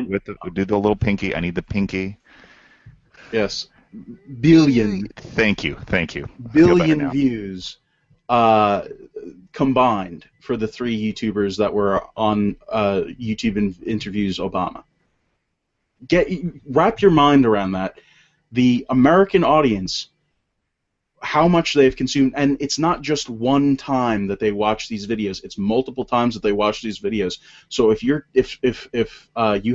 Fine. Do the little pinky. I need the pinky. Yes. Billion. Thank you. I feel better Billion now. views combined for the three YouTubers that were on YouTube interviews Obama. Wrap your mind around that. The American audience, how much they've consumed, and it's not just one time that they watch these videos, it's multiple times that they watch these videos. So if you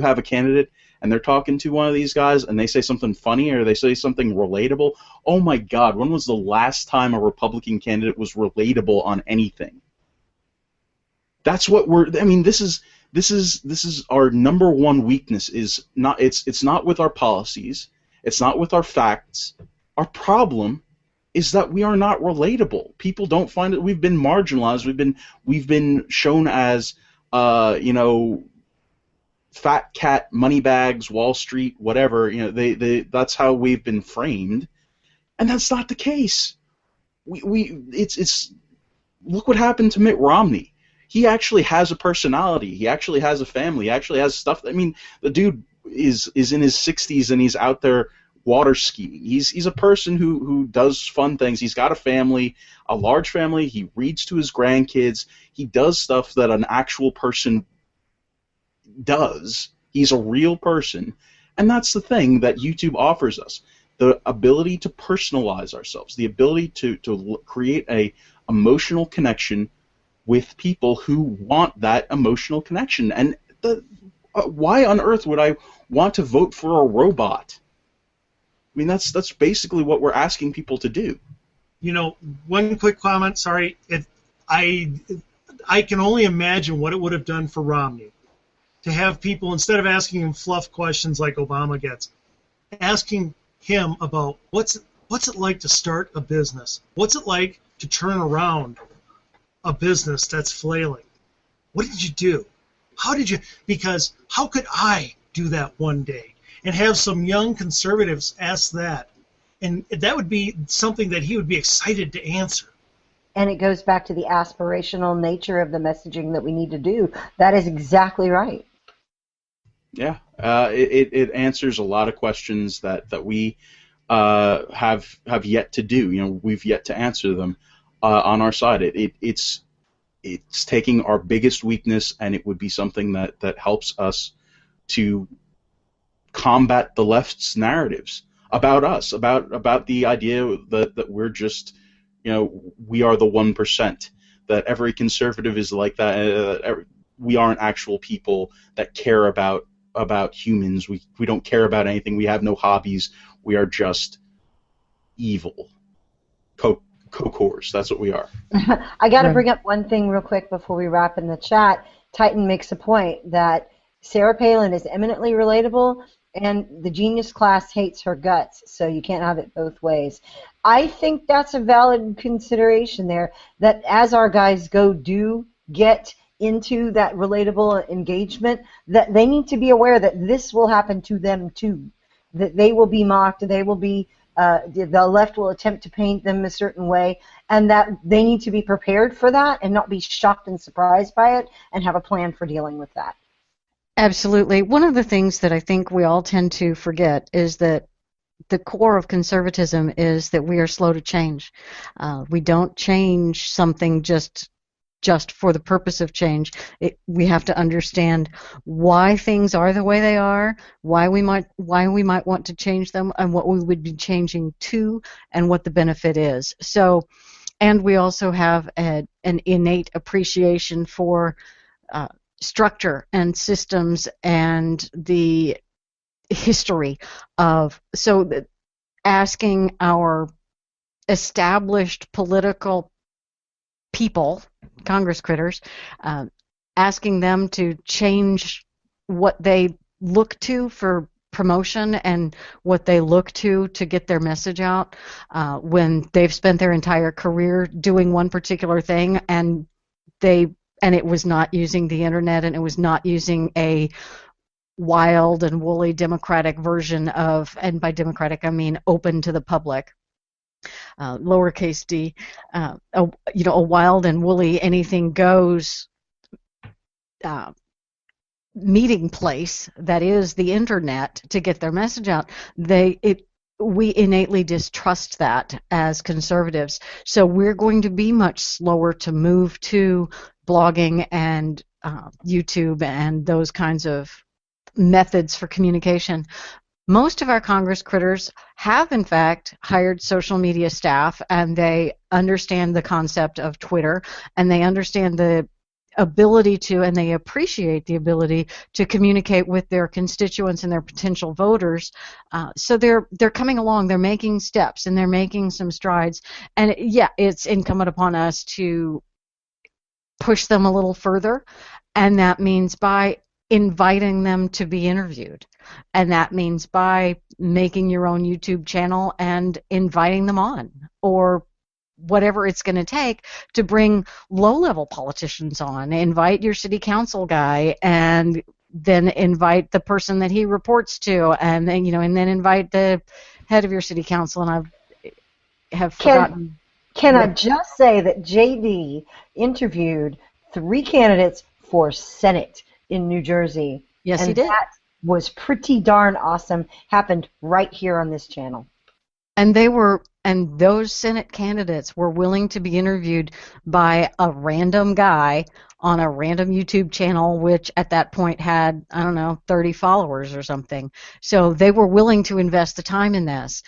have a candidate and they're talking to one of these guys and they say something funny or they say something relatable, oh my God, when was the last time a Republican candidate was relatable on anything? That's what this is our number one weakness. It's not with our policies, it's not with our facts. Our problem is that we are not relatable. People don't find it. We've been marginalized. We've been shown as fat cat, money bags, Wall Street, whatever. That's how we've been framed, and that's not the case. It's look what happened to Mitt Romney. He actually has a personality. He actually has a family. He actually has stuff. I mean, the dude is in his 60s and he's out there water skiing. He's a person who does fun things. He's got a family, a large family. He reads to his grandkids. He does stuff that an actual person does. He's a real person. And that's the thing that YouTube offers us. The ability to personalize ourselves, the ability to create a emotional connection with people who want that emotional connection. And why on earth would I want to vote for a robot? I mean, that's basically what we're asking people to do. One quick comment. Sorry, I can only imagine what it would have done for Romney to have people, instead of asking him fluff questions like Obama gets, asking him about what's it like to start a business? What's it like to turn around a business that's flailing? What did you do? Because how could I do that one day? And have some young conservatives ask that. And that would be something that he would be excited to answer. And it goes back to the aspirational nature of the messaging that we need to do. That is exactly right. Yeah, it answers a lot of questions that we have yet to do. We've yet to answer them on our side. It's taking our biggest weakness, and it would be something that helps us to combat the left's narratives about us, about the idea that we're just, we are the 1%, that every conservative is like that. We aren't actual people that care about humans. We don't care about anything. We have no hobbies. We are just evil. Co-cores. That's what we are. I got to bring up one thing real quick before we wrap in the chat. Titan makes a point that Sarah Palin is eminently relatable, and the genius class hates her guts, so you can't have it both ways. I think that's a valid consideration there, that as our guys do get into that relatable engagement, that they need to be aware that this will happen to them too, that they will be mocked, they will be the left will attempt to paint them a certain way, and that they need to be prepared for that and not be shocked and surprised by it and have a plan for dealing with that. Absolutely. One of the things that I think we all tend to forget is that the core of conservatism is that we are slow to change. We don't change something just for the purpose of change. We have to understand why things are the way they are, why we might want to change them, and what we would be changing to, and what the benefit is. So, and we also have an innate appreciation for structure and systems and the history of, so that asking our established political people, Congress critters, asking them to change what they look to for promotion and what they look to get their message out when they've spent their entire career doing one particular thing, and it was not using the internet, and it was not using a wild and woolly democratic version of, and by democratic I mean open to the public, lowercase d, a wild and woolly anything goes meeting place that is the internet to get their message out, we innately distrust that as conservatives. So we're going to be much slower to move to blogging and YouTube and those kinds of methods for communication. Most of our Congress critters have, in fact, hired social media staff, and they understand the concept of Twitter, and they understand the ability to, and they appreciate the ability to communicate with their constituents and their potential voters. So they're coming along, they're making steps, and they're making some strides. And yeah, it's incumbent upon us to push them a little further, and that means by inviting them to be interviewed. And that means by making your own YouTube channel and inviting them on, or whatever it's going to take to bring low-level politicians on. Invite your city council guy, and then invite the person that he reports to, and then and then invite the head of your city council. And I have forgotten. Can I just say that JD interviewed 3 candidates for Senate in New Jersey? Yes, and he did. That was pretty darn awesome. Happened right here on this channel. And those Senate candidates were willing to be interviewed by a random guy on a random YouTube channel, which at that point had, 30 followers or something. So they were willing to invest the time in this.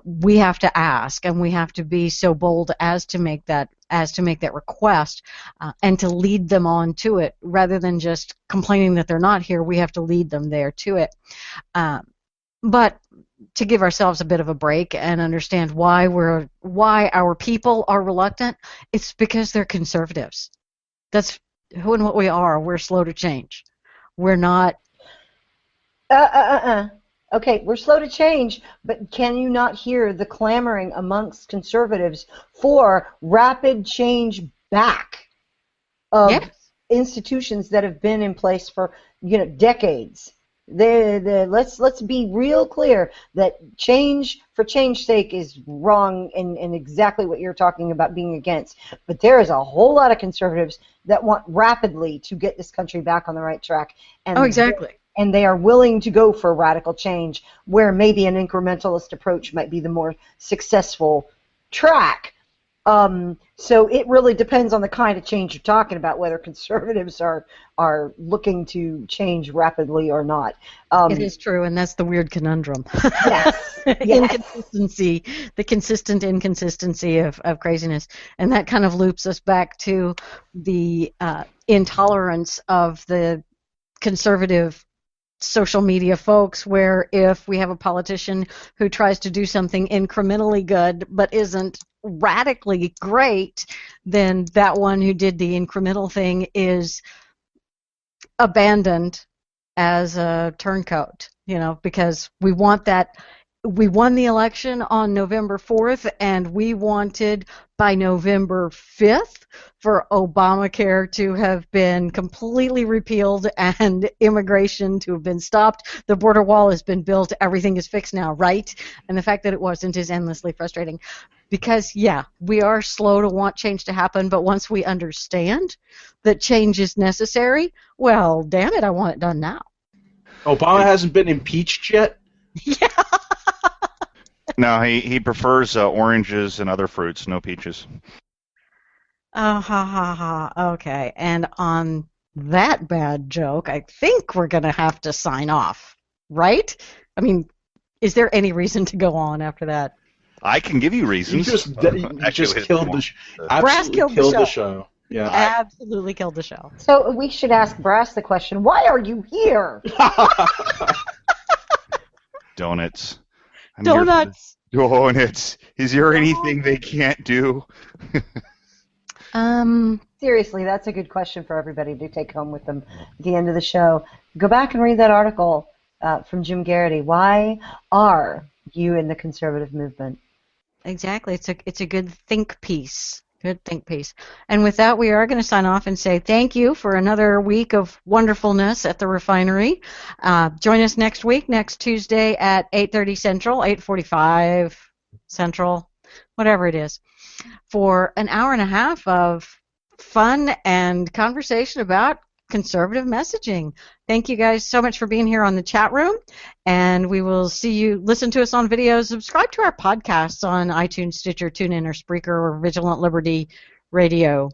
We have to ask, and we have to be so bold as to make that request, and to lead them on to it, rather than just complaining that they're not here. We have to lead them there to it. But to give ourselves a bit of a break and understand why our people are reluctant, it's because they're conservatives. That's who and what we are. We're slow to change. We're not. Okay, we're slow to change, but can you not hear the clamoring amongst conservatives for rapid change back of institutions that have been in place for decades? Let's be real clear that change for change's sake is wrong, and exactly what you're talking about being against. But there is a whole lot of conservatives that want rapidly to get this country back on the right track. And exactly. And they are willing to go for radical change, where maybe an incrementalist approach might be the more successful track. So it really depends on the kind of change you're talking about, whether conservatives are looking to change rapidly or not. It is true, and that's the weird conundrum. Yes. Inconsistency, the consistent inconsistency of craziness. And that kind of loops us back to the intolerance of the conservative social media folks, where if we have a politician who tries to do something incrementally good but isn't radically great, then that one who did the incremental thing is abandoned as a turncoat, because we want that. We won the election on November 4th, and we wanted by November 5th for Obamacare to have been completely repealed and immigration to have been stopped. The border wall has been built. Everything is fixed now, right? And the fact that it wasn't is endlessly frustrating. Because, we are slow to want change to happen, but once we understand that change is necessary, well, damn it, I want it done now. Obama hasn't been impeached yet? Yeah. No, he prefers oranges and other fruits, no peaches. Oh, ha, ha, ha. Okay. And on that bad joke, I think we're going to have to sign off, right? I mean, is there any reason to go on after that? I can give you reasons. You just killed the Brass killed the show. Yeah. Absolutely killed the show. So we should ask Brass the question, why are you here? Donuts. Donuts. Donuts. Is there anything they can't do? Seriously, that's a good question for everybody to take home with them at the end of the show. Go back and read that article from Jim Geraghty. Why are you in the conservative movement? Exactly. It's a good think piece. Good think piece. And with that, we are going to sign off and say thank you for another week of wonderfulness at the Refinery. Join us next week, next Tuesday at 8:30 Central, 8:45 Central, whatever it is, for an hour and a half of fun and conversation about conservative messaging. Thank you guys so much for being here on the chat room, and we will see you. Listen to us on video. Subscribe to our podcasts on iTunes, Stitcher, TuneIn, or Spreaker, or Vigilant Liberty Radio.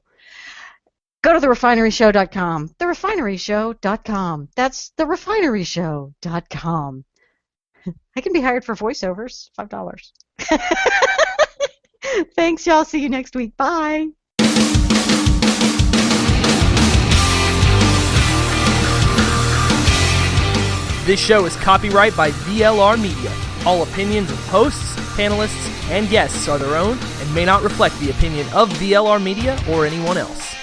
Go to therefineryshow.com. Therefineryshow.com. That's therefineryshow.com. I can be hired for voiceovers. $5. Thanks, y'all. See you next week. Bye. This show is copyright by VLR Media. All opinions of hosts, panelists, and guests are their own and may not reflect the opinion of VLR Media or anyone else.